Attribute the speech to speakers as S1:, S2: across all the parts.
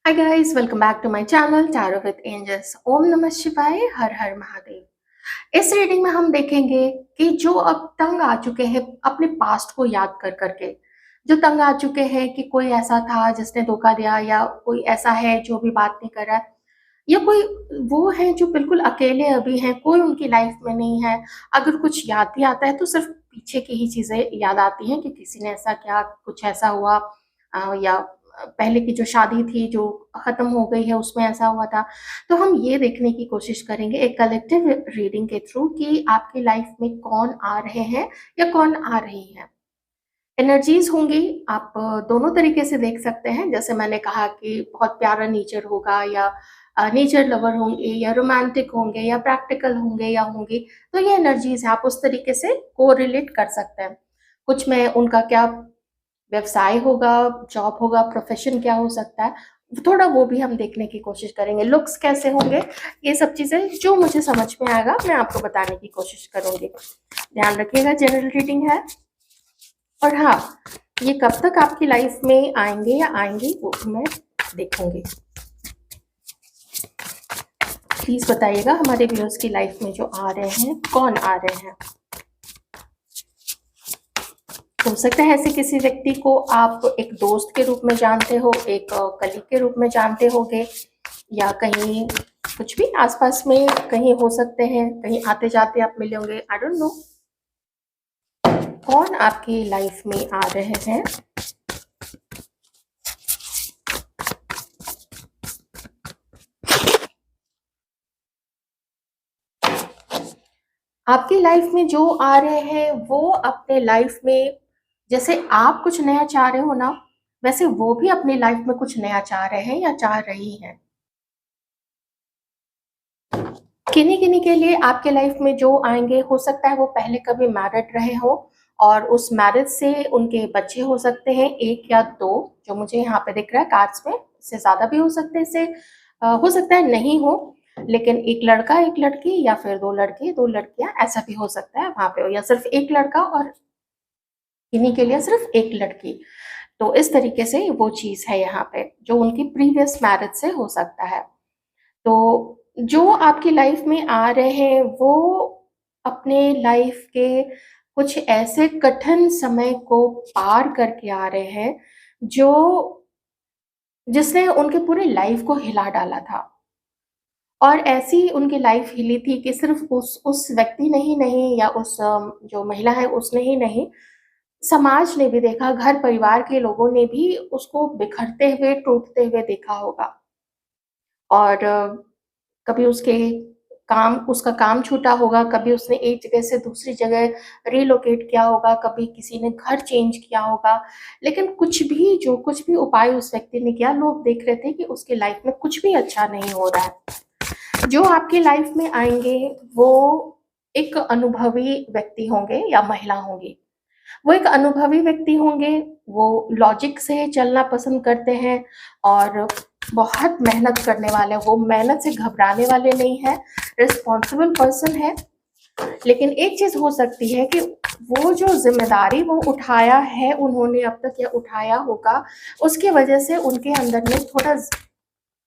S1: Hi guys, welcome back to my channel tarot with angels. ओम नमः शिवाय, हर हर महादेव। इस रीडिंग में हम देखेंगे कि जो अब तंग आ चुके हैं अपने पास्ट को याद कर करके, जो तंग आ चुके हैं कि कोई ऐसा था जिसने धोखा दिया, या कोई ऐसा है जो भी बात नहीं कर रहा है, या कोई वो है जो बिल्कुल अकेले अभी हैं, कोई उनकी लाइफ में नहीं है। अगर कुछ याद भी आता है तो सिर्फ पीछे की ही चीजें याद आती हैं कि किसी ने ऐसा किया, कुछ ऐसा हुआ, या पहले की जो शादी थी जो खत्म हो गई है उसमें ऐसा हुआ था। तो हम ये देखने की कोशिश करेंगे एक कलेक्टिव रीडिंग के थ्रू कि आपकी लाइफ में कौन आ रहे हैं या कौन आ रही है। एनर्जीज होंगी, आप दोनों तरीके से देख सकते हैं। जैसे मैंने कहा कि बहुत प्यारा नेचर होगा, या नेचर लवर होंगे, या रोमांटिक होंगे, या प्रैक्टिकल होंगे या होंगी। तो ये एनर्जीज है, आप उस तरीके से कोरिलेट कर सकते हैं। कुछ में उनका क्या व्यवसाय होगा, जॉब होगा, प्रोफेशन क्या हो सकता है, थोड़ा वो भी हम देखने की कोशिश करेंगे। लुक्स कैसे होंगे, ये सब चीजें जो मुझे समझ में आएगा मैं आपको बताने की कोशिश करूंगी। ध्यान रखिएगा, जनरल रीडिंग है। और हाँ, ये कब तक आपकी लाइफ में आएंगे या आएंगी वो मैं देखूंगी। प्लीज बताइएगा हमारे व्यूअर्स की लाइफ में जो आ रहे हैं कौन आ रहे हैं। हो सकता है ऐसे किसी व्यक्ति को आप एक दोस्त के रूप में जानते हो, एक कलीग के रूप में जानते होगे, या कहीं कुछ भी आसपास में कहीं हो सकते हैं, कहीं आते जाते आप मिले होंगे। आई डोंट नो कौन आपकी लाइफ में आ रहे हैं। आपकी लाइफ में जो आ रहे हैं वो अपने लाइफ में, जैसे आप कुछ नया चाह रहे हो ना, वैसे वो भी अपनी लाइफ में कुछ नया चाह रहे हैं या चाह रही हैं। किन्हीं किन्हीं के लिए आपके लाइफ में जो आएंगे, हो सकता है वो पहले कभी मैरिड रहे हो और उस मैरिज से उनके बच्चे हो सकते हैं, एक या दो, जो मुझे यहाँ पे दिख रहा है कार्ड्स में। इससे ज्यादा भी हो सकते हैं, इससे हो सकता है नहीं हो, लेकिन एक लड़का एक लड़की, या फिर दो लड़के दो लड़कियां, ऐसा भी हो सकता है वहां पे हो, या सिर्फ एक लड़का और किन्हीं के लिए सिर्फ एक लड़की। तो इस तरीके से वो चीज है यहाँ पे, जो उनकी प्रीवियस मैरिज से हो सकता है। तो जो आपकी लाइफ में आ रहे हैं वो अपने लाइफ के कुछ ऐसे कठिन समय को पार करके आ रहे हैं जो जिसने उनके पूरे लाइफ को हिला डाला था। और ऐसी उनकी लाइफ हिली थी कि सिर्फ उस व्यक्ति ने ही नहीं, या उस जो महिला है उसने ही नहीं, समाज ने भी देखा, घर परिवार के लोगों ने भी उसको बिखरते हुए टूटते हुए देखा होगा। और कभी उसका काम छूटा होगा, कभी उसने एक जगह से दूसरी जगह रिलोकेट किया होगा, कभी किसी ने घर चेंज किया होगा। लेकिन जो कुछ भी उपाय उस व्यक्ति ने किया, लोग देख रहे थे कि उसकी लाइफ में कुछ भी अच्छा नहीं हो रहा है। जो आपकी लाइफ में आएंगे वो एक अनुभवी व्यक्ति होंगे या महिला होंगी। वो एक अनुभवी व्यक्ति होंगे, वो लॉजिक से चलना पसंद करते हैं और बहुत मेहनत करने वाले, वो मेहनत से घबराने वाले नहीं है, रिस्पॉन्सिबल पर्सन है। लेकिन एक चीज हो सकती है कि वो जो जिम्मेदारी वो उठाया है, उन्होंने अब तक या उठाया होगा, उसकी वजह से उनके अंदर में थोड़ा,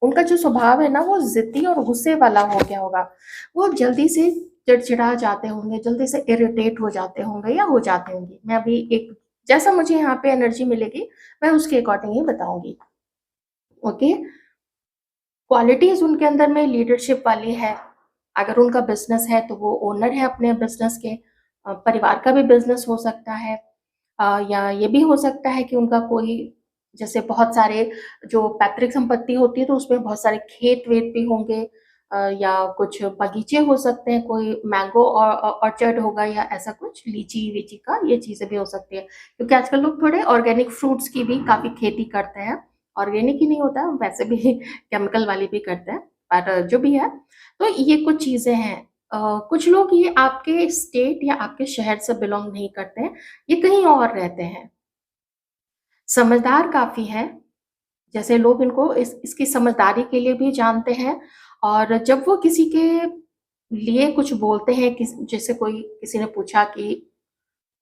S1: उनका जो स्वभाव है ना वो जिद्दी और गुस्से वाला हो गया होगा। वो जल्दी से चिड़चिड़ा जाते होंगे, जल्दी से इरिटेट हो जाते होंगे या हो जाते होंगे। मैं अभी एक, जैसा मुझे यहाँ पे एनर्जी मिलेगी मैं उसके अकॉर्डिंग ही बताऊंगी। ओके, क्वालिटीज उनके अंदर में लीडरशिप वाली है। अगर उनका बिजनेस है तो वो ओनर है अपने बिजनेस के। परिवार का भी बिजनेस हो सकता है, या ये भी हो सकता है कि उनका कोई, जैसे बहुत सारे जो पैतृक संपत्ति होती है तो उसमें बहुत सारे खेत वेत भी होंगे, या कुछ बगीचे हो सकते हैं, कोई मैंगो और ऑर्चर्ड होगा, या ऐसा कुछ लीची वीची का, ये चीजें भी हो सकती है। क्योंकि आजकल लोग थोड़े ऑर्गेनिक फ्रूट्स की भी काफी खेती करते हैं। ऑर्गेनिक ही नहीं होता, वैसे भी केमिकल वाली भी करते हैं, पर जो भी है। तो ये कुछ चीजें हैं। कुछ लोग ये आपके स्टेट या आपके शहर से बिलोंग नहीं करते हैं, ये कहीं और रहते हैं। समझदार काफी है, जैसे लोग इनको इसकी समझदारी के लिए भी जानते हैं। और जब वो किसी के लिए कुछ बोलते हैं, जैसे कोई किसी ने पूछा कि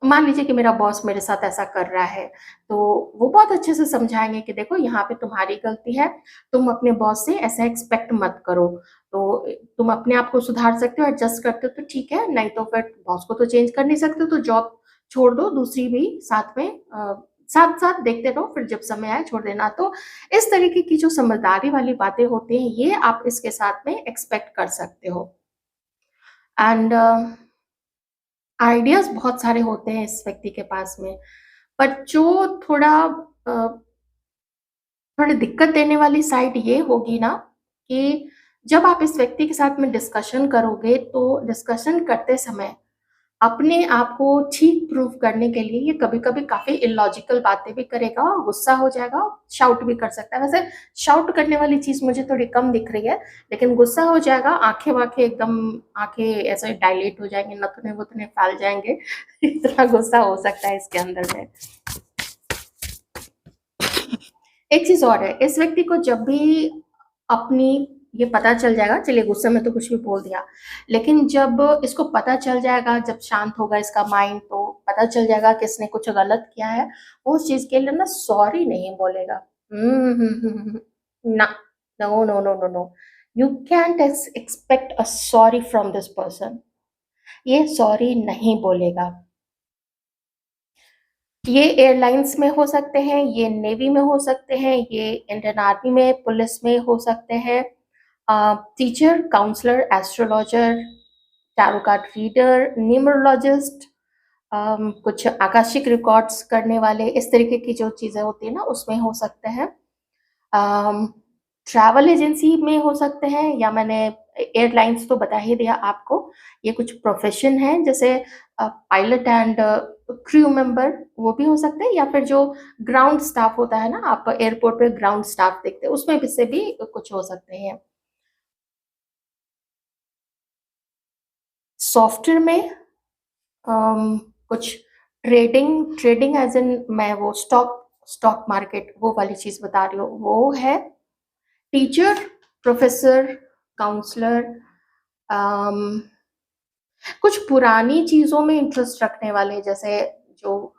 S1: मान लीजिए कि मेरा बॉस मेरे साथ ऐसा कर रहा है, तो वो बहुत अच्छे से समझाएँगे कि देखो यहाँ पे तुम्हारी गलती है, तुम अपने बॉस से ऐसा एक्सपेक्ट मत करो। तो तुम अपने आप को सुधार सकते हो, एडजस्ट करते हो तो ठीक है, नहीं तो फिर बॉस को तो चेंज कर नहीं सकते, तो जॉब छोड़ दो, दूसरी भी साथ में साथ-साथ देखते रहो, फिर जब समय आए छोड़ देना। तो इस तरीके की जो समझदारी वाली बातें होती हैं, ये आप इसके साथ में एक्सपेक्ट कर सकते हो। एंड आइडियाज़ बहुत सारे होते हैं इस व्यक्ति के पास में, पर जो अ, थोड़ी दिक्कत देने वाली साइड ये होगी ना कि जब आप इस व्यक्ति के साथ में डिस्कशन करोगे, तो डिस्कशन करते समय अपने आप को ठीक प्रूव करने के लिए ये कभी-कभी काफ़ी इलॉजिकल बातें भी करेगा, गुस्सा हो जाएगा, शाउट भी कर सकता है। वैसे शाउट करने वाली चीज़ मुझे थोड़ी कम दिख रही है, लेकिन गुस्सा हो जाएगा, आँखें-वाँखें एकदम आँखें ऐसे डायलेट हो जाएँगी, नथुने-वथुने फैल जाएँगे, इतना गुस्सा हो सकता है इसके अंदर में। एक चीज़ और है, इस व्यक्ति को जब भी अपनी ये पता चल जाएगा, चलिए गुस्से में तो कुछ भी बोल दिया, लेकिन जब इसको पता चल जाएगा, जब शांत होगा इसका माइंड, तो पता चल जाएगा कि इसने कुछ गलत किया है, वो उस चीज़ के लिए ना सॉरी नहीं बोलेगा। ना, no, no, no, no, no. You can't expect a sorry from this person. ये सॉरी नहीं बोलेगा। ये एयरलाइंस में हो सकते हैं, ये नेवी में हो सकते हैं, ये इंडियन आर्मी में, पुलिस में हो सकते हैं। Teacher, counsellor, astrologer, tarot card reader, numerologist, कुछ आकाशिक रिकॉर्ड्स करने वाले, इस तरीके की जो चीज़ें होती हैं ना, उसमें हो सकते हैं। ट्रैवल एजेंसी में हो सकते हैं, या मैंने एयरलाइंस तो बता ही दिया आपको। ये कुछ प्रोफ़ेशन है, जैसे पायलट एंड क्रू मेंबर, वो भी हो सकते हैं, या फिर जो ग्राउंड स्टाफ होता है ना, आप एयरपोर्ट पे ग्राउंड स्टाफ देखते हैं, उसमें भी से भी कुछ हो सकते हैं। सॉफ्टवेयर में कुछ ट्रेडिंग ट्रेडिंग एज़ इन मैं वो स्टॉक मार्केट वो वाली चीज़ बता रही हूँ, वो है। टीचर, प्रोफ़ेसर, काउंसलर, अम, कुछ पुरानी चीज़ों में इंटरेस्ट रखने वाले, जैसे जो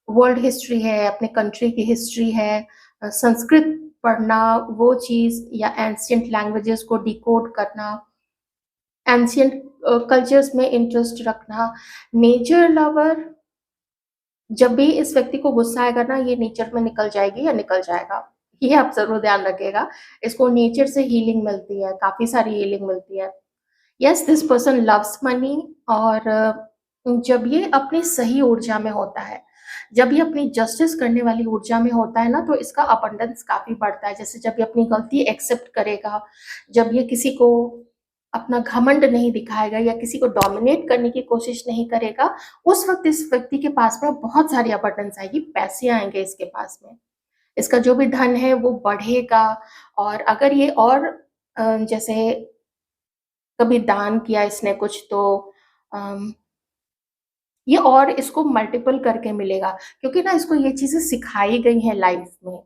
S1: वर्ल्ड हिस्ट्री है, अपने कंट्री की हिस्ट्री है, संस्कृत पढ़ना, वो चीज़, या एंशिएंट लैंग्वेजेज़ को डिकोड करना, एंशिएंट कल्चर्स में इंटरेस्ट रखना, नेचर लवर। जब भी इस व्यक्ति को गुस्सा आएगा ना, ये नेचर में निकल जाएगी या निकल जाएगा। ये आप ज़रूर ध्यान रखिएगा। इसको नेचर से हीलिंग मिलती है, काफ़ी सारी हीलिंग मिलती है। Yes, this person loves money, और जब ये अपनी सही ऊर्जा में होता है, जब ये अपनी जस्टिस करने वाली ऊर्जा में होता है ना, तो इसका अबंडेंस काफ़ी बढ़ता है। जैसे जब ये अपनी गलती एक्सेप्ट करेगा, जब ये किसी को अपना घमंड नहीं दिखाएगा या किसी को डोमिनेट करने की कोशिश नहीं करेगा, उस वक़्त इस व्यक्ति के पास में बहुत सारी अबंडेंस आएगी, पैसे आएँगे इसके पास में। इसका जो भी धन है वो बढ़ेगा, और अगर ये और जैसे कभी दान किया इसने कुछ, तो अम, ये और इसको मल्टीपल करके मिलेगा, क्योंकि ना इसको ये चीज़ें सिखाई गई हैं लाइफ में।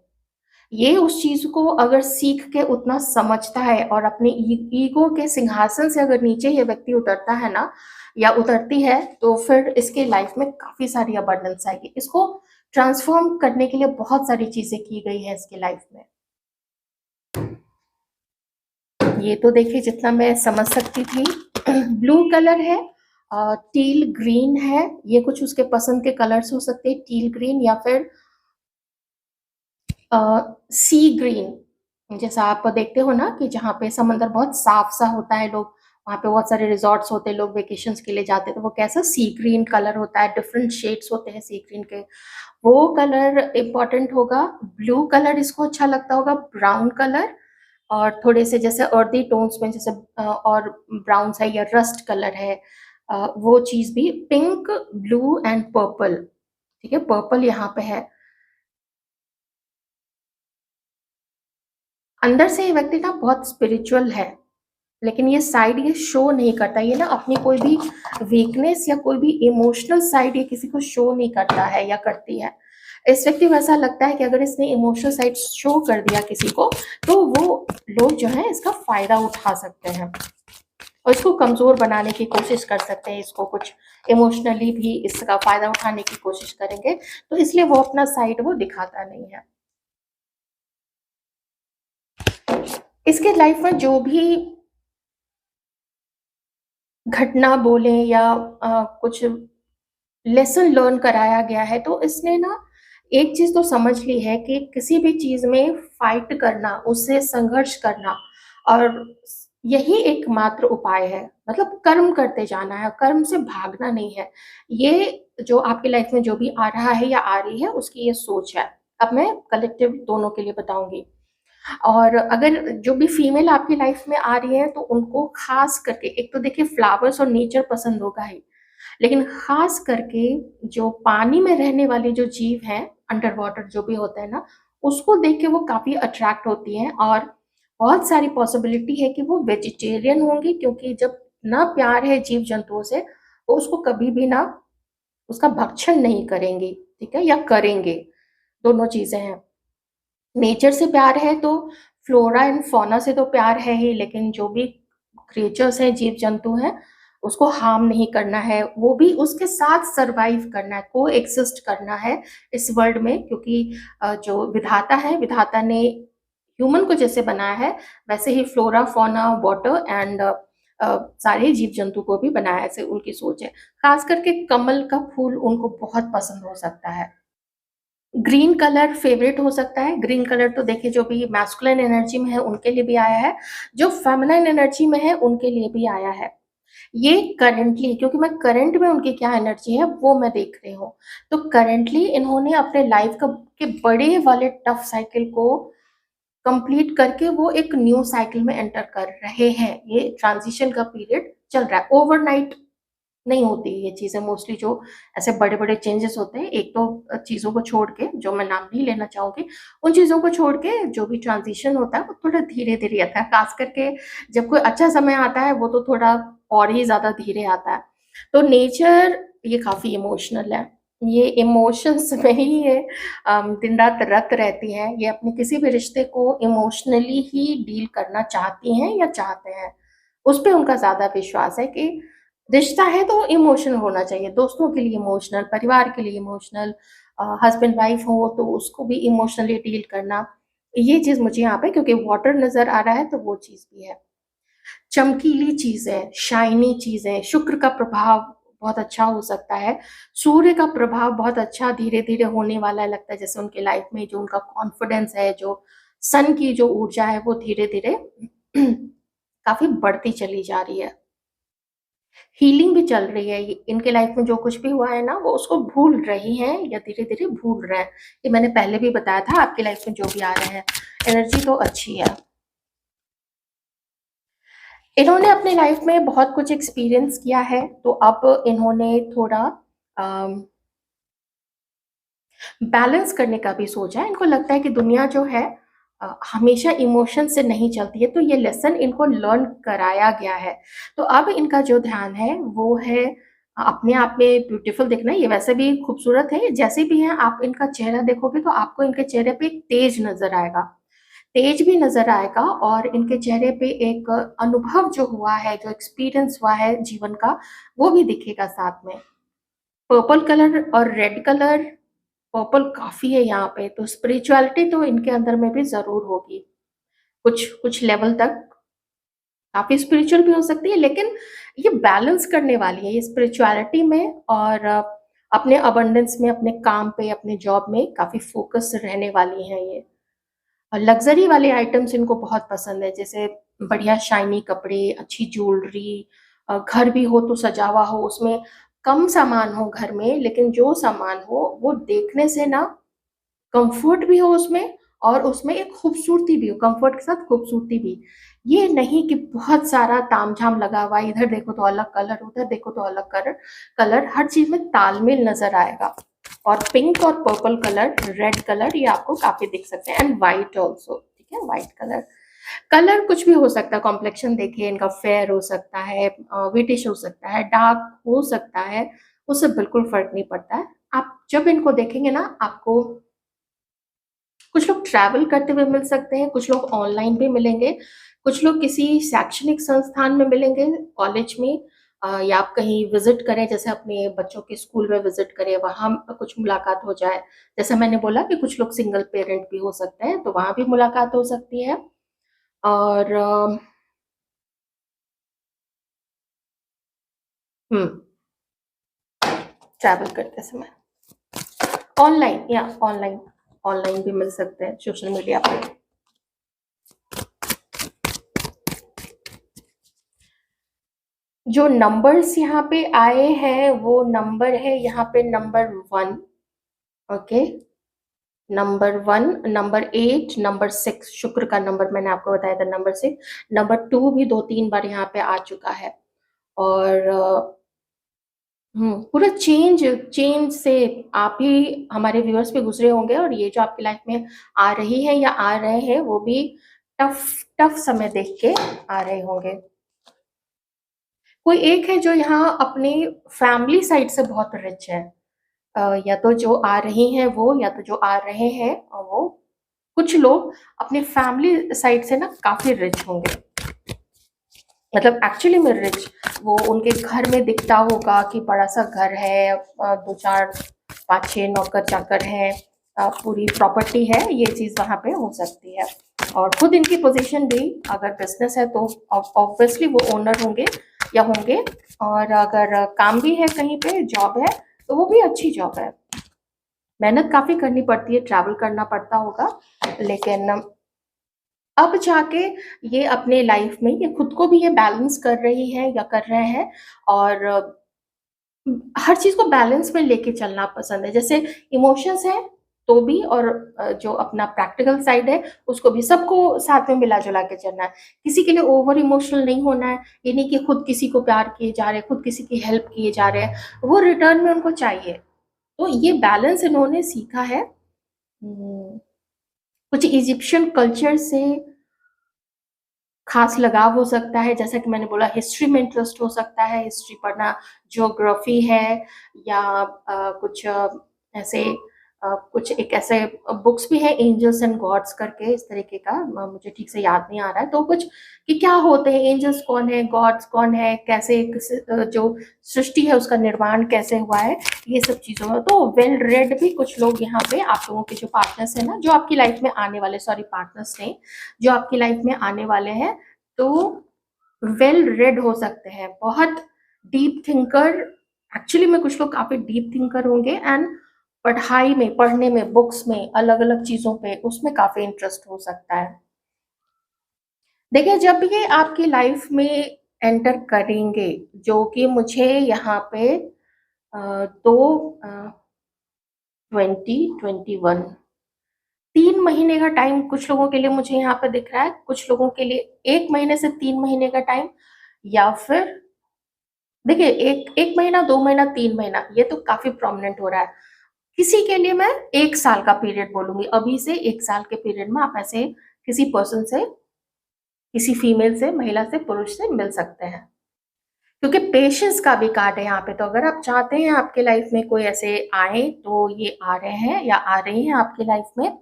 S1: ये उस चीज़ को अगर सीख के उतना समझता है और अपने ईगो के सिंहासन से अगर नीचे ये व्यक्ति उतरता है ना, या उतरती है, तो फिर इसके लाइफ में काफ़ी सारी अबंडेंस आएगी। इसको ट्रांसफ़ॉर्म करने के लिए बहुत सारी चीज़ें की गई हैं इसकी लाइफ में। ये तो देखिए जितना मैं समझ सकती थी। ब्लू कलर है, टील ग्रीन है, ये कुछ उसके पसंद के कलर्स हो सकते हैं, टील ग्रीन या फिर सी ग्रीन। जैसा आप देखते हो ना कि जहाँ पे समंदर बहुत साफ-सा होता है, लोग वहाँ पे बहुत सारे रिज़ॉर्ट्स होते हैं, लोग वेकेशंस के लिए जाते हैं, तो वो कैसा सी ग्रीन कलर होता है, डिफरेंट शेड्स होते हैं सी ग्रीन के, वो कलर इम्पोर्टेंट होगा। ब्लू कलर इसको अच्छा लगता होगा, ब्राउन कलर, और थोड़े से जैसे अर्दी टोन्स में, जैसे और ब्राउन्स है या रस्ट कलर है, वो चीज़ भी, पिंक, ब्लू एंड पर्पल, ठीक है? पर्पल यहाँ पे है। अंदर से ये व्यक्ति ना बहुत स्पिरिचुअल है, लेकिन ये साइड ये शो नहीं करता। ये ना अपनी कोई भी वीकनेस या कोई भी इमोशनल साइड ये किसी को शो नहीं करता है या करती है। इस व्यक्ति को ऐसा लगता है कि अगर इसने इमोशनल साइड शो कर दिया किसी को, तो वो लोग जो हैं इसका फ़ायदा उठा सकते हैं। और इसको कमज़ोर बनाने की कोशिश कर सकते हैं, इसको कुछ इमोशनली भी इसका फ़ायदा उठाने की कोशिश करेंगे, तो इसलिए वो अपना साइड वो दिखाता नहीं है। इसके लाइफ में जो भी घटना बोलें या कुछ लेसन लर्न कराया गया है, तो इसने ना एक चीज़ तो समझ ली है कि किसी भी चीज़ में फाइट करना, उससे संघर्ष करना और यही एकमात्र उपाय है। मतलब कर्म करते जाना है, कर्म से भागना नहीं है। ये जो आपकी लाइफ में जो भी आ रहा है या आ रही है, उसकी ये सोच है। अब मैं कलेक्टिव दोनों के लिए बताऊँगी। और अगर जो भी फीमेल आपकी लाइफ में आ रही है, तो उनको खास करके एक तो देखिए फ्लावर्स और नेचर पसंद होगा ही, लेकिन खास करके जो पानी में रहने वाले जो जीव हैं, अंडर वाटर जो भी होता है ना, उसको देख के वो काफ़ी अट्रैक्ट होती हैं और बहुत सारी पॉसिबिलिटी है कि वो वेजिटेरियन होंगी, क्योंकि जब इतना प्यार है जीव-जंतुओं से, वो उसको कभी भी ना उसका भक्षण नहीं करेंगी, ठीक है? या करेंगे, दोनों चीज़ें हैं। नेचर से प्यार है तो फ्लोरा एंड फौना से तो प्यार है ही, लेकिन जो भी क्रिएचर्स हैं, जीव-जंतु हैं, उसको हार्म नहीं करना है, वो भी उसके साथ सर्वाइव करना है, कोएक्सिस्ट करना है इस वर्ल्ड में, क्योंकि जो विधाता है, विधाता ने ह्यूमन को जैसे बनाया है, वैसे ही फ्लोरा, फौना, वाटर एंड सारे जीव-जंतु को भी बनाया है, ऐसे उनकी सोच है। खास करके कमल का फूल उनको बहुत पसंद हो सकता है। ग्रीन कलर फेवरेट हो सकता है। ग्रीन कलर तो देखिए जो भी मैस्कुलिन एनर्जी में है उनके लिए भी आया है, जो फेमिनिन एनर्जी में है उनके लिए भी आया है। ये करंटली, क्योंकि मैं करंट में उनकी क्या एनर्जी है वो मैं देख रही हूँ। तो करंटली इन्होंने अपने लाइफ का के बड़े वाले टफ साइकिल को कंप्लीट करके वो एक न्यू साइकिल में एंटर कर रहे हैं। ये ट्रांजिशन का पीरियड चल रहा है। ओवरनाइट नहीं होती ये चीज़ें, मोस्टली जो ऐसे बड़े-बड़े चेंजेस होते हैं, एक तो चीज़ों को छोड़ के, जो मैं नाम नहीं लेना चाहूँगी, उन चीज़ों को छोड़ के जो भी ट्रांज़िशन होता है, वो थोड़ा धीरे-धीरे आता है। ख़ास करके जब कोई अच्छा समय आता है, वो तो थोड़ा और ही ज़्यादा धीरे आता है। तो नेचर ये काफ़ी इमोशनल है। ये इमोशंस में ही ये दिन-रात रत रहती हैं। ये अपने किसी भी रिश्ते को इमोशनली ही डील करना चाहती हैं या चाहते हैं। उस पे उनका ज़्यादा विश्वास है कि रिश्ता है तो इमोशनल होना चाहिए, दोस्तों के लिए इमोशनल, परिवार के लिए इमोशनल, हस्बैंड वाइफ हो तो उसको भी इमोशनली डील करना। ये चीज़ मुझे यहाँ पे क्योंकि वाटर नज़र आ रहा है तो वो चीज़ भी है। चमकीली चीज़ें, शाइनी चीज़ें, शुक्र का प्रभाव बहुत अच्छा हो सकता है। सूर्य का प्रभाव बहुत अच्छा धीरे-धीरे होने वाला है, लगता है जैसे उनकी लाइफ में जो उनका कॉन्फिडेंस है, जो सन की जो ऊर्जा है वो धीरे-धीरे काफ़ी बढ़ती चली जा रही है। हीलिंग भी चल रही है, ये इनके लाइफ में जो कुछ भी हुआ है ना, वो उसको भूल रही हैं या धीरे-धीरे भूल रहे हैं। ये मैंने पहले भी बताया था, आपकी लाइफ में जो भी आ रहे हैं, एनर्जी तो अच्छी है। इन्होंने अपनी लाइफ में बहुत कुछ एक्सपीरियंस किया है, तो अब इन्होंने थोड़ा अम, बैलेंस करने का भी सोचा है। इनको लगता है कि दुनिया जो है हमेशा इमोशन से नहीं चलती है, तो ये लेसन इनको लर्न कराया गया है। तो अब इनका जो ध्यान है, वो है अपने आप में ब्यूटीफुल दिखना। ये वैसे भी खूबसूरत है, जैसे भी हैं, आप इनका चेहरा देखोगे तो आपको इनके चेहरे पे एक तेज नज़र आएगा। तेज भी नज़र आएगा और इनके चेहरे पे एक अनुभव जो हुआ है, जो एक्सपीरियंस हुआ है जीवन का, वो भी दिखेगा साथ में। पर्पल कलर और रेड कलर, पर्पल काफ़ी है यहाँ पे, तो स्पिरिचुअलिटी तो इनके अंदर में भी ज़रूर होगी। कुछ कुछ लेवल तक काफ़ी स्पिरिचुअल भी हो सकती है, लेकिन ये बैलेंस करने वाली है, ये स्पिरिचुअलिटी में और अपने अबंडेंस में, अपने काम पे, अपने जॉब में काफ़ी फ़ोकस रहने वाली हैं ये। और लग्ज़री वाले आइटम्स इनको बहुत पसंद है, जैसे बढ़िया शाइनी कपड़े, अच्छी ज्वेलरी, घर भी हो तो सजा हुआ हो, उसमें कम सामान हो घर में, लेकिन जो सामान हो, वो देखने से ना कम्फर्ट भी हो उसमें और उसमें एक खूबसूरती भी हो, कम्फर्ट के साथ खूबसूरती भी। ये नहीं कि बहुत सारा तामझाम लगा हुआ है, इधर देखो तो अलग कलर, उधर देखो तो अलग कलर, हर चीज़ में तालमेल नज़र आएगा। और पिंक और पर्पल कलर, रेड कलर ये आपको काफ़ी दिख सकते हैं एंड व्हाइट ऑल्सो, ठीक है? White colour. कलर कुछ भी हो सकता है, कॉम्प्लेक्शन देखिए इनका फेयर हो सकता है, व्हिटिश हो सकता है, डार्क हो सकता है, उससे बिल्कुल फ़र्क नहीं पड़ता है। आप जब इनको देखेंगे ना, आपको कुछ लोग ट्रैवल करते हुए मिल सकते हैं, कुछ लोग ऑनलाइन भी मिलेंगे, कुछ लोग किसी शैक्षणिक संस्थान में मिलेंगे, कॉलेज में, या आप कहीं विजिट करें, जैसे अपने बच्चों के स्कूल में विजिट करें, वहां कुछ मुलाकात हो जाए। जैसे मैंने बोला कि कुछ लोग सिंगल पेरेंट भी हो सकते हैं, तो वहां भी मुलाकात हो सकती है। और ट्रैवल करते समय ऑनलाइन, या ऑनलाइन ऑनलाइन भी मिल सकते हैं सोशल मीडिया पे। जो नंबर्स यहाँ पे आए हैं वो नंबर है यहाँ पे number 1, okay, number 1, number 8, number 6, शुक्र का नंबर मैंने आपको बताया था, नंबर 6, नंबर 2 भी 2-3 बार यहाँ पे आ चुका है। और पूरा चेंज चेंज से आप ही हमारे व्यूअर्स पे गुजरे होंगे, और ये जो आपकी लाइफ में आ रही है या आ रहे हैं वो भी टफ टफ समय देख के आ रहे होंगे। कोई एक है जो यहाँ अपनी फैमिली साइड से बहुत रिच है, या तो जो आ रही हैं वो, या तो जो आ रहे हैं वो, कुछ लोग अपने फैमिली साइड से ना काफी रिच होंगे, मतलब एक्चुअली में रिच। वो उनके घर में दिखता होगा कि बड़ा सा घर है, 2-4-5-6 नौकर चाकर हैं, पूरी प्रॉपर्टी है, ये चीज वहां पे हो सकती है। और खुद इनकी पोजीशन भी, अगर बिजनेस है तो ऑब्वियसली वो ओनर होंगे या होंगे, और अगर काम भी है कहीं पे, जॉब है, तो वो भी अच्छी जॉब है। मेहनत काफी करनी पड़ती है, ट्रैवल करना पड़ता होगा, लेकिन अब जाके ये अपने लाइफ में ये खुद को भी ये बैलेंस कर रही है या कर रहे हैं, और हर चीज को बैलेंस में लेके चलना पसंद है। जैसे इमोशंस है तो भी, और जो अपना प्रैक्टिकल साइड है उसको भी, सबको साथ में मिला जुला के चलना है। किसी के लिए ओवर इमोशनल नहीं होना है, ये नहीं कि खुद किसी को प्यार किए जा रहे हैं, खुद किसी की हेल्प किए जा रहे हैं, वो रिटर्न में उनको चाहिए। तो ये बैलेंस इन्होंने सीखा है। कुछ इजिप्शियन कल्चर से खास लगाव हो सकता है, जैसा कि मैंने बोला, हिस्ट्री में इंटरेस्ट हो सकता है, हिस्ट्री पढ़ना, ज्योग्राफी है, या कुछ ऐसे कुछ एक ऐसे बुक्स भी है, एंजल्स एंड गॉड्स करके, इस तरीके का, मुझे ठीक से याद नहीं आ रहा है, तो कुछ कि क्या होते हैं, एंजल्स कौन है, गॉड्स कौन है, कैसे जो सृष्टि है उसका निर्माण कैसे हुआ है, ये सब चीजों में तो वेल रेड भी कुछ लोग यहाँ पे, आप लोगों के जो पार्टनर्स है ना, जो आपकी लाइफ में आने वाले, सॉरी पार्टनर्स नहीं, जो आपकी लाइफ में आने वाले हैं, तो वेल रेड हो सकते हैं, बहुत डीप थिंकर। एक्चुअली में कुछ लोग काफी डीप थिंकर होंगे, एंड पढ़ाई में, पढ़ने में, बुक्स में, अलग अलग चीजों पे, उसमें काफी इंटरेस्ट हो सकता है। देखिए, जब ये आपकी लाइफ में एंटर करेंगे, जो कि मुझे यहाँ पे 2021 3 महीने का टाइम कुछ लोगों के लिए मुझे यहाँ पे दिख रहा है, कुछ लोगों के लिए 1 महीने से 3 महीने का टाइम, या फिर देखिए, एक एक महीना, 2 महीना, 3 महीना, ये तो काफी प्रोमिनेंट हो रहा है। किसी के लिए मैं 1 साल का पीरियड बोलूंगी, अभी से 1 साल के पीरियड में आप ऐसे किसी पर्सन से, किसी फीमेल से, महिला से, पुरुष से मिल सकते हैं, क्योंकि पेशेंस का भी कार्ड है यहाँ पे। तो अगर आप चाहते हैं आपके लाइफ में कोई ऐसे आए, तो ये आ रहे हैं या आ रही हैं आपकी लाइफ में।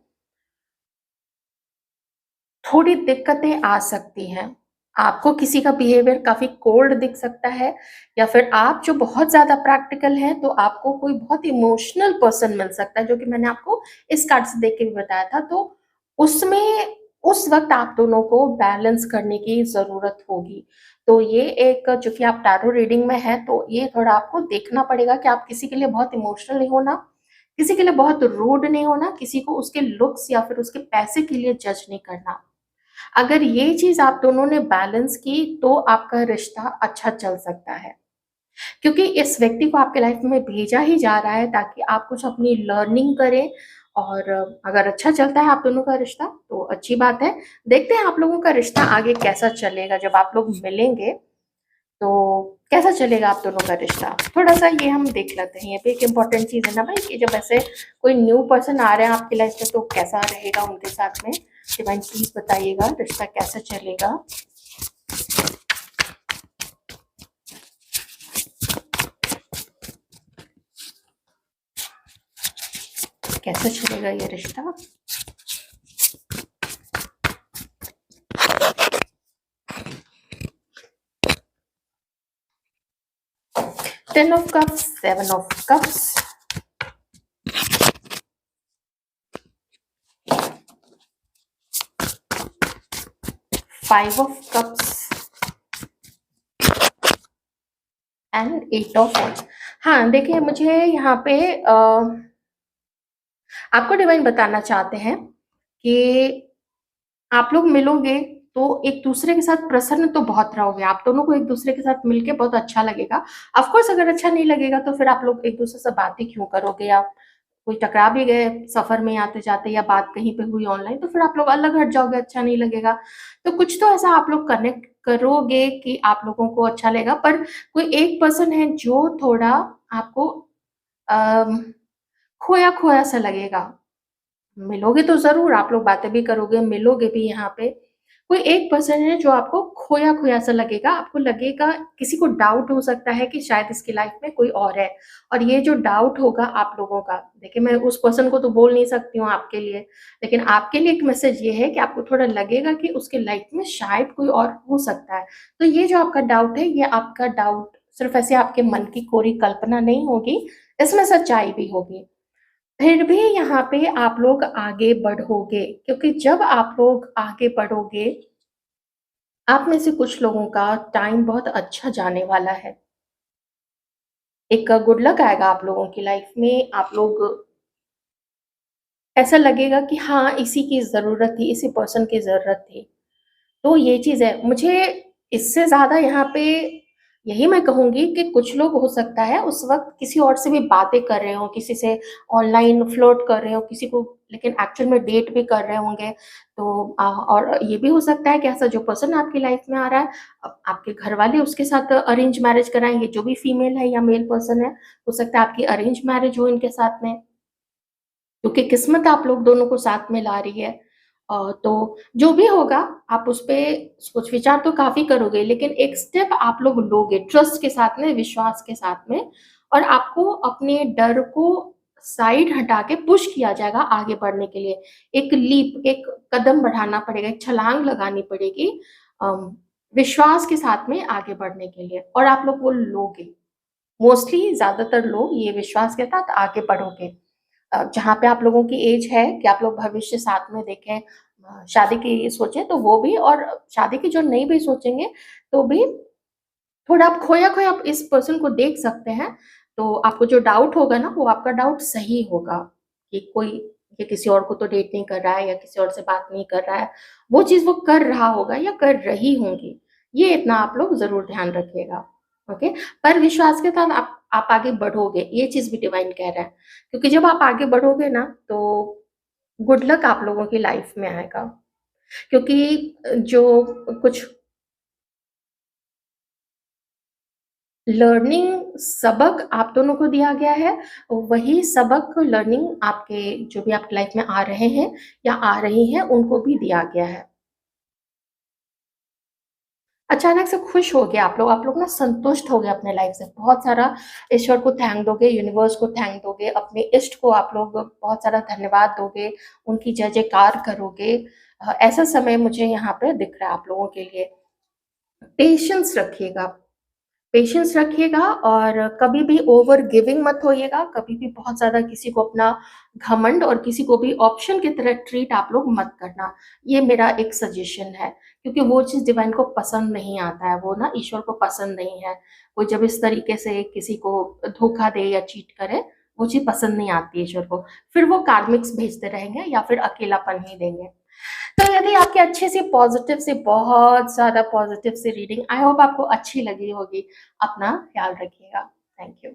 S1: थोड़ी दिक्कतें आ सकती हैं, आपको किसी का बिहेवियर काफी कोल्ड दिख सकता है, या फिर आप जो बहुत ज्यादा प्रैक्टिकल हैं, तो आपको कोई बहुत इमोशनल पर्सन मिल सकता है, जो कि मैंने आपको इस कार्ड से देख के भी बताया था। तो उसमें उस वक्त आप दोनों को बैलेंस करने की जरूरत होगी। तो ये एक, चूंकि आप टैरो रीडिंग में है, तो ये थोड़ा आपको देखना पड़ेगा कि आप किसी के लिए बहुत इमोशनल नहीं होना, किसी के लिए बहुत रूड नहीं होना, किसी को उसके लुक्स या फिर उसके पैसे के लिए जज नहीं करना। अगर ये चीज आप दोनों ने बैलेंस की, तो आपका रिश्ता अच्छा चल सकता है, क्योंकि इस व्यक्ति को आपके लाइफ में भेजा ही जा रहा है ताकि आप कुछ अपनी लर्निंग करें। और अगर अच्छा चलता है आप दोनों का रिश्ता, तो अच्छी बात है। देखते हैं आप लोगों का रिश्ता आगे कैसा चलेगा, जब आप लोग मिलेंगे तो कैसा चलेगा आप दोनों का रिश्ता, थोड़ा सा ये हम देख लेते हैं। ये भी एक इम्पोर्टेंट चीज है ना भाई, कि जब ऐसे कोई न्यू पर्सन आ रहे हैं आपकी लाइफ में, तो कैसा रहेगा उनके साथ में। डिवाइन प्लीज बताइएगा रिश्ता कैसा चलेगा। कैसे चलेगा ये रिश्ता। 10 of cups, 7 of cups, 5 of cups and 8 of wands। हाँ, देखिए मुझे यहाँ पे आपको डिवाइन बताना चाहते हैं कि आप लोग मिलोगे तो एक दूसरे के साथ प्रसन्न तो बहुत रहोगे, आप दोनों को एक दूसरे के साथ मिलके बहुत अच्छा लगेगा। ऑफ कोर्स अगर अच्छा नहीं लगेगा तो फिर आप लोग एक दूसरे से बातें क्यों करोगे, या कोई टकरा भी गए सफर में आते जाते या बात कहीं पे हुई ऑनलाइन तो फिर आप लोग अलग हट जाओगे, अच्छा नहीं लगेगा। तो कुछ तो ऐसा आप लोग कनेक्ट करोगे कि आप लोगों को अच्छा लगेगा, पर कोई एक पर्सन है जो थोड़ा आपको खोया खोया सा लगेगा। मिलोगे तो ज़रूर, आप लोग बातें भी करोगे, मिलोगे भी यहाँ पे। कोई एक पर्सन है जो आपको खोया-खोया सा लगेगा, आपको लगेगा किसी को डाउट हो सकता है कि शायद इसकी लाइफ़ में कोई और है। और ये जो डाउट होगा आप लोगों का, देखिए मैं उस पर्सन को तो बोल नहीं सकती हूँ आपके लिए, लेकिन आपके लिए एक मैसेज ये है कि आपको थोड़ा लगेगा कि उसके लाइफ़ में शायद कोई और हो सकता है। तो ये जो आपका डाउट है, ये आपका डाउट सिर्फ़ ऐसे आपके मन की कोरी कल्पना नहीं होगी, इसमें सच्चाई भी होगी। फिर भी यहाँ पे आप लोग आगे बढ़ोगे, क्योंकि जब आप लोग आगे बढ़ोगे, आप में से कुछ लोगों का टाइम बहुत अच्छा जाने वाला है। एक गुड लक आएगा आप लोगों की लाइफ में, आप लोग ऐसा लगेगा कि हाँ, इसी की ज़रूरत थी, इसी पर्सन की ज़रूरत थी। तो ये चीज़ है। मुझे इससे ज़्यादा यहाँ पे यही मैं कहूँगी कि कुछ लोग हो सकता है उस वक़्त किसी और से भी बातें कर रहे हों, किसी से ऑनलाइन फ्लर्ट कर रहे हों, किसी को लेकिन एक्चुअल में डेट भी कर रहे होंगे। तो और ये भी हो सकता है कि ऐसा जो पर्सन आपकी लाइफ़ में आ रहा है, आपके घरवाले उसके साथ अरेंज मैरिज कराएँगे, जो भी फीमेल है या मेल पर्सन है, हो सकता है आपकी अरेंज मैरिज हो इनके साथ में। क्योंकि किस्मत आप लोग दोनों को साथ में ला रही है। तो जो भी होगा आप उस पे सोच विचार तो काफ़ी करोगे, लेकिन एक स्टेप आप लोग लोगे ट्रस्ट के साथ में, विश्वास के साथ में, और आपको अपने डर को साइड हटा के पुश किया जाएगा आगे बढ़ने के लिए। एक लीप, एक कदम बढ़ाना पड़ेगा, एक छलांग लगानी पड़ेगी विश्वास के साथ में आगे बढ़ने के लिए, और आप लोग वो लोगे। मोस्टली ज़्यादातर लोग ये विश्वास के साथ आगे बढ़ोगे। जहाँ पे आप लोगों की एज है कि आप लोग भविष्य साथ में देखें, शादी की सोचें तो वो भी, और शादी की जो नहीं भी सोचेंगे तो भी थोड़ा आप खोया-खोया आप इस पर्सन को देख सकते हैं। तो आपको जो डाउट होगा ना वो आपका डाउट सही होगा कि कोई ये किसी और को तो डेट नहीं कर रहा है या किसी और से बात नहीं कर रहा है। वो चीज़ वो कर रहा होगा या कर रही होंगी। ये इतना आप लोग ज़रूर ध्यान रखिएगा, ओके? पर विश्वास के साथ आप आगे बढ़ोगे, ये चीज़ भी डिवाइन कह रहा है। क्योंकि जब आप आगे बढ़ोगे ना तो गुड लक आप लोगों की लाइफ में आएगा। क्योंकि जो कुछ लर्निंग सबक आप दोनों को दिया गया है, वही सबक लर्निंग आपके जो भी आपकी लाइफ में आ रहे हैं या आ रही हैं, उनको भी दिया गया है। अचानक से खुश हो गए आप लोग ना संतुष्ट हो गए अपने लाइफ से, बहुत सारा ईश्वर को थैंक दोगे, यूनिवर्स को थैंक दोगे, अपने इष्ट को आप लोग बहुत सारा धन्यवाद दोगे, उनकी जय-जयकार करोगे। ऐसा समय मुझे यहाँ पे दिख रहा है आप लोगों के लिए। पेशेंस रखिएगा, पेशेंस रखिएगा और कभी भी ओवर गिविंग मत होइएगा, कभी भी बहुत ज़्यादा किसी को अपना घमंड और किसी को भी ऑप्शन की तरह ट्रीट आप लोग मत करना। ये मेरा एक सजेशन है, क्योंकि वो चीज़ डिवाइन को पसंद नहीं आता है, वो ना ईश्वर को पसंद नहीं है। वो जब इस तरीके से किसी को धोखा दे या चीट करे, वो चीज़ पसंद नहीं आती ईश्वर को। फिर वो कार्मिक्स भेजते रहेंगे या फिर अकेलापन ही देंगे। तो यदि आपके अच्छे से पॉजिटिव से, बहुत ज़्यादा पॉजिटिव से रीडिंग आई होप आपको अच्छी लगी होगी। अपना ख्याल रखिएगा। Thank you.